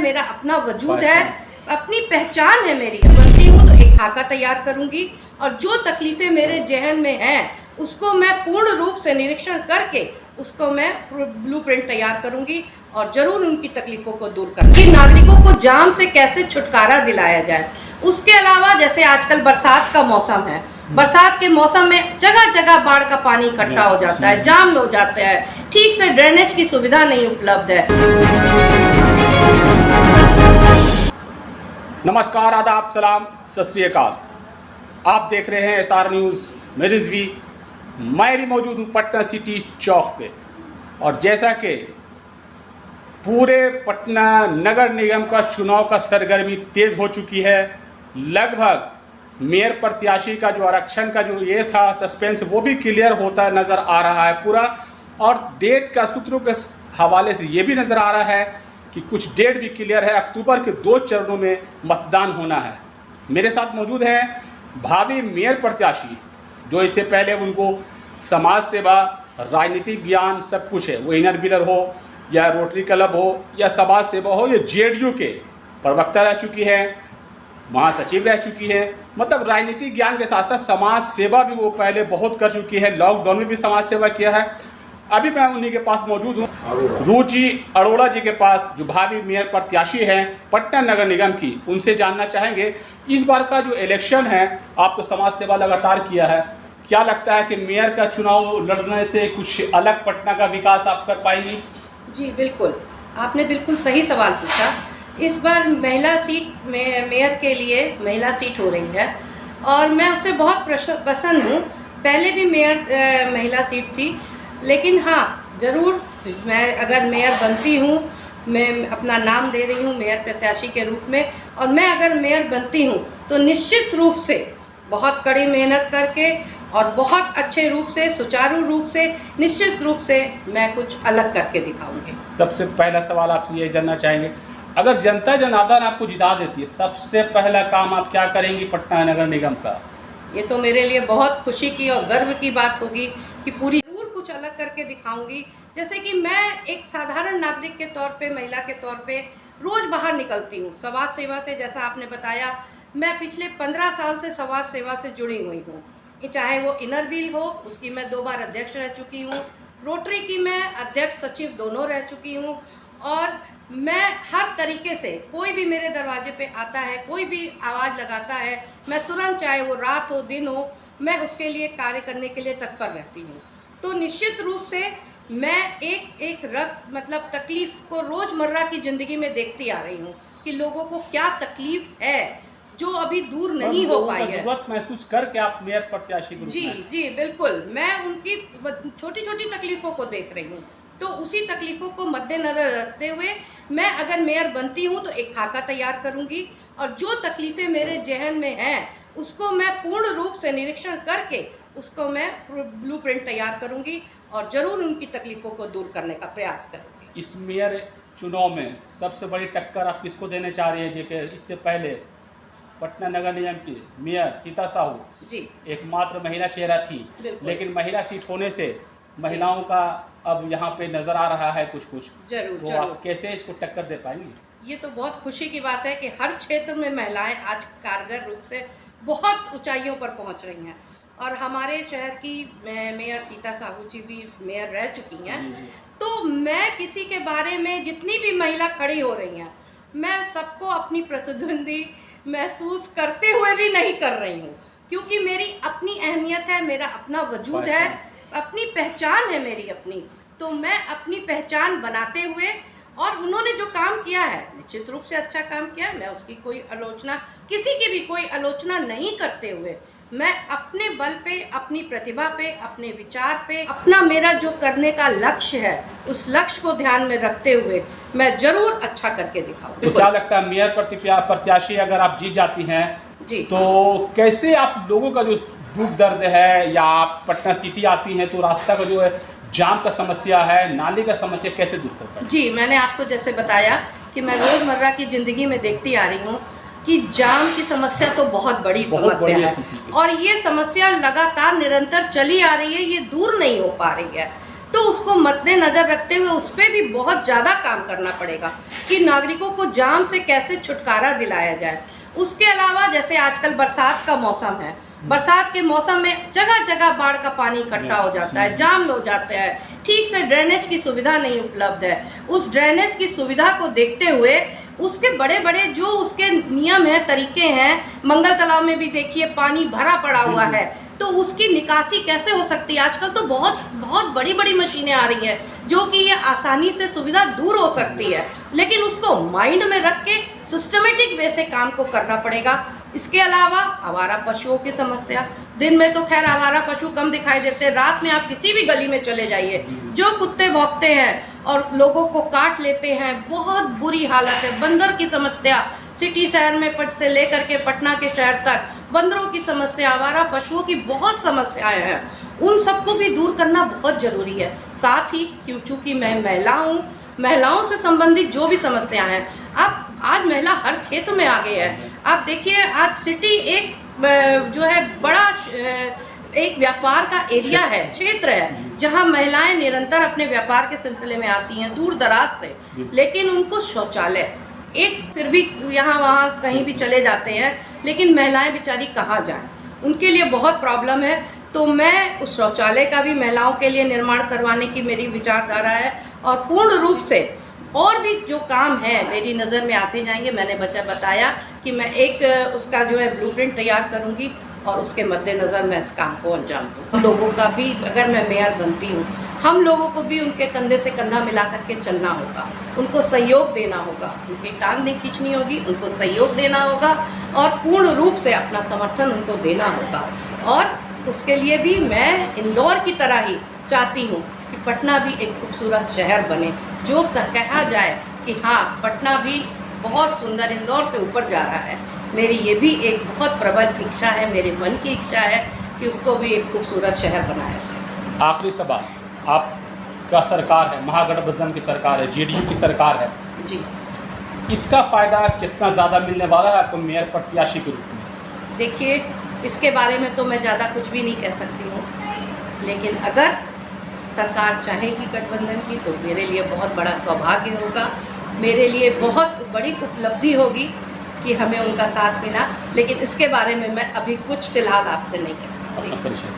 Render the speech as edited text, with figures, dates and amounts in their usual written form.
मेरा अपना वजूद है, अपनी पहचान है मेरी। बनती हूँ तो एक खाका तैयार करूँगी और जो तकलीफ़ें मेरे जहन में हैं उसको मैं पूर्ण रूप से निरीक्षण करके उसको मैं ब्लूप्रिंट तैयार करूँगी और ज़रूर उनकी तकलीफ़ों को दूर करूँगी। नागरिकों को जाम से कैसे छुटकारा दिलाया जाए, उसके अलावा जैसे आजकल बरसात का मौसम है, बरसात के मौसम में जगह जगह बाढ़ का पानी इकट्ठा हो जाता है, जाम हो जाता है, ठीक से ड्रेनेज की सुविधा नहीं उपलब्ध है। नमस्कार, आदाब, सलाम, सत श्री अकाल। आप देख रहे हैं SR न्यूज़, मैं रिजवी। मैं भी मौजूद हूँ पटना सिटी चौक पे और जैसा कि पूरे पटना नगर निगम का चुनाव का सरगर्मी तेज़ हो चुकी है, लगभग मेयर प्रत्याशी का जो आरक्षण का जो ये था सस्पेंस वो भी क्लियर होता नज़र आ रहा है पूरा। और डेट का सूत्रों के हवाले से ये भी नज़र आ रहा है कि कुछ डेट भी क्लियर है, अक्टूबर के 2 चरणों में मतदान होना है। मेरे साथ मौजूद हैं भावी मेयर प्रत्याशी, जो इससे पहले उनको समाज सेवा, राजनीतिक ज्ञान सब कुछ है, वो इनर व्हीलर हो या रोटरी क्लब हो या समाज सेवा हो या JDU के प्रवक्ता रह चुकी है, महासचिव रह चुकी है। मतलब राजनीतिक ज्ञान के साथ साथ समाज सेवा भी वो पहले बहुत कर चुकी है, लॉकडाउन में भी समाज सेवा किया है। अभी मैं उन्हीं के पास मौजूद हूँ, रुचि अरोड़ा जी के पास, जो भावी मेयर प्रत्याशी हैं पटना नगर निगम की। उनसे जानना चाहेंगे इस बार का जो इलेक्शन है, आप तो समाज सेवा लगातार किया है, क्या लगता है कि मेयर का चुनाव लड़ने से कुछ अलग पटना का विकास आप कर पाएंगी? जी बिल्कुल, आपने बिल्कुल सही सवाल पूछा। इस बार महिला सीट में मेयर के लिए महिला सीट हो रही है और मैं उससे बहुत पसंद हूँ। पहले भी मेयर महिला सीट थी, लेकिन हाँ ज़रूर मैं अगर मेयर बनती हूँ, मैं अपना नाम दे रही हूँ मेयर प्रत्याशी के रूप में, और मैं अगर मेयर बनती हूँ तो निश्चित रूप से बहुत कड़ी मेहनत करके और बहुत अच्छे रूप से, सुचारू रूप से, निश्चित रूप से मैं कुछ अलग करके दिखाऊंगी। सबसे पहला सवाल आपसे ये जानना चाहेंगे, अगर जनता जनार्दन आपको जिता देती है, सबसे पहला काम आप क्या करेंगी पटना नगर निगम का? ये तो मेरे लिए बहुत खुशी की और गर्व की बात होगी कि पूरी जरूर कुछ अलग करके दिखाऊंगी। जैसे कि मैं एक साधारण नागरिक के तौर पे, महिला के तौर पे रोज़ बाहर निकलती हूँ समाज सेवा से। जैसा आपने बताया, मैं पिछले 15 साल से समाज सेवा से जुड़ी हुई हूँ। चाहे वो इनर व्हील हो, उसकी मैं 2 बार अध्यक्ष रह चुकी हूँ, रोटरी की मैं अध्यक्ष सचिव दोनों रह चुकी हूँ। और मैं हर तरीके से, कोई भी मेरे दरवाजे पे आता है, कोई भी आवाज़ लगाता है, मैं तुरंत, चाहे वो रात हो दिन हो, मैं उसके लिए कार्य करने के लिए तत्पर रहती हूँ। तो निश्चित रूप से मैं एक मतलब तकलीफ़ को रोज़मर्रा की ज़िंदगी में देखती आ रही हूँ कि लोगों को क्या तकलीफ़ है जो अभी दूर नहीं हो पाई है। जरूरत महसूस करके आप मेयर प्रत्याशी के रूप में? जी बिल्कुल, मैं उनकी छोटी छोटी तकलीफ़ों को देख रही हूँ। तो उसी तकलीफ़ों को मद्देनज़र रखते हुए मैं अगर मेयर बनती हूँ तो एक खाका तैयार करूँगी और जो तकलीफ़ें मेरे जहन में हैं उसको मैं पूर्ण रूप से निरीक्षण करके उसको मैं ब्लूप्रिंट तैयार करूँगी और ज़रूर उनकी तकलीफ़ों को दूर करने का प्रयास करूँगी। इस मेयर चुनाव में सबसे बड़ी टक्कर आप किसको देने चाह रही है? जेके इससे पहले पटना नगर निगम की मेयर सीता साहू जी एकमात्र महिला चेहरा थी, लेकिन महिला सीट होने से महिलाओं का अब यहाँ पे नज़र आ रहा है कुछ जरूर तो जरूर। आप कैसे इसको टक्कर दे पाएंगी? ये तो बहुत खुशी की बात है कि हर क्षेत्र में महिलाएं आज कारगर रूप से बहुत ऊंचाइयों पर पहुंच रही हैं और हमारे शहर की मेयर सीता साहू जी भी मेयर रह चुकी हैं। तो मैं किसी के बारे में, जितनी भी महिला खड़ी हो रही हैं, मैं सबको अपनी प्रतिद्वंदी महसूस करते हुए भी नहीं कर रही हूँ, क्योंकि मेरी अपनी अहमियत है, मेरा अपना वजूद है, अपनी पहचान है मेरी अपनी। तो मैं अपनी पहचान बनाते हुए, और उन्होंने जो काम किया है निश्चित रूप से अच्छा काम किया, मैं उसकी कोई आलोचना, किसी की भी कोई आलोचना नहीं करते हुए, मैं अपने बल पे, अपनी प्रतिभा पे, अपने विचार पे, अपना मेरा जो करने का लक्ष्य है उस लक्ष्य को ध्यान में रखते हुए मैं जरूर अच्छा करके दिखाऊं। तो क्या लगता है मेयर प्रत्याशी अगर आप जीत जाती हैं जी, तो कैसे आप लोगों का जो दुख दर्द है, या आप पटना सिटी आती हैं तो रास्ता का जो है जाम का समस्या है, नाली का समस्या, कैसे दूर कर पाएंगे? जी, मैंने आपको जैसे बताया कि मैं रोज़मर्रा की ज़िंदगी में देखती आ रही हूँ कि जाम की समस्या तो बहुत बड़ी समस्या है और ये समस्या लगातार निरंतर चली आ रही है, ये दूर नहीं हो पा रही है। तो तो उसको मद्देनजर रखते हुए उस पर भी बहुत ज़्यादा काम करना पड़ेगा कि नागरिकों को जाम से कैसे छुटकारा दिलाया जाए। उसके अलावा जैसे आजकल बरसात का मौसम है, बरसात के मौसम में जगह जगह बाढ़ का पानी इकट्ठा हो जाता है, जाम हो जाता है, ठीक से ड्रेनेज की सुविधा नहीं उपलब्ध है। उस ड्रेनेज की सुविधा को देखते हुए उसके बड़े बड़े जो उसके नियम हैं, तरीके हैं, मंगल तालाब में भी देखिए पानी भरा पड़ा हुआ है, तो उसकी निकासी कैसे हो सकती है। आजकल तो बहुत बहुत बड़ी बड़ी मशीनें आ रही हैं जो कि ये आसानी से सुविधा दूर हो सकती है, लेकिन उसको माइंड में रख के सिस्टमेटिक वे से काम को करना पड़ेगा। इसके अलावा आवारा पशुओं की समस्या, दिन में तो खैर आवारा पशु कम दिखाई देते हैं, रात में आप किसी भी गली में चले जाइए, जो कुत्ते भौंकते हैं और लोगों को काट लेते हैं, बहुत बुरी हालत है। बंदर की समस्या सिटी शहर में से लेकर के पटना के शहर तक बंदरों की समस्या, आवारा पशुओं की बहुत समस्याएं हैं, उन सबको भी दूर करना बहुत ज़रूरी है। साथ ही चूँकि मैं महिला हूँ, महिलाओं से संबंधित जो भी समस्याएं हैं, अब आज महिला हर क्षेत्र में आ गई है। आप देखिए आज सिटी एक जो है बड़ा एक व्यापार का एरिया है, क्षेत्र है, जहां महिलाएं निरंतर अपने व्यापार के सिलसिले में आती हैं दूर दराज से, लेकिन उनको शौचालय एक फिर भी यहाँ वहाँ कहीं भी चले जाते हैं, लेकिन महिलाएं बेचारी कहाँ जाएं, उनके लिए बहुत प्रॉब्लम है। तो मैं उस शौचालय का भी महिलाओं के लिए निर्माण करवाने की मेरी विचारधारा है और पूर्ण रूप से और भी जो काम है मेरी नज़र में आते जाएंगे। मैंने बताया कि मैं एक उसका जो है ब्लूप्रिंट तैयार करूंगी और उसके मद्देनज़र मैं इस काम को अंजाम दूँ। हम लोगों का भी, अगर मैं मेयर बनती हूँ, हम लोगों को भी उनके कंधे से कंधा मिला करके चलना होगा, उनको सहयोग देना होगा, उनकी टांग नहीं खींचनी होगी, उनको सहयोग देना होगा और पूर्ण रूप से अपना समर्थन उनको देना होगा। और उसके लिए भी मैं इंदौर की तरह ही चाहती हूँ कि पटना भी एक खूबसूरत शहर बने, जो कहा जाए कि हाँ पटना भी बहुत सुंदर इंदौर से ऊपर जा रहा है। मेरी ये भी एक बहुत प्रबल इच्छा है, मेरे मन की इच्छा है कि उसको भी एक खूबसूरत शहर बनाया जाए। आखिरी सवाल, आपका सरकार है, महागठबंधन की सरकार है, जेडीयू की सरकार है जी, इसका फ़ायदा कितना ज़्यादा मिलने वाला है आपको मेयर प्रत्याशी के रूप में? देखिए इसके बारे में तो मैं ज़्यादा कुछ भी नहीं कह सकती हूँ, लेकिन अगर सरकार चाहेगी गठबंधन की तो मेरे लिए बहुत बड़ा सौभाग्य होगा, मेरे लिए बहुत बड़ी उपलब्धि होगी कि हमें उनका साथ मिला। लेकिन इसके बारे में मैं अभी कुछ फ़िलहाल आपसे नहीं कह सकती।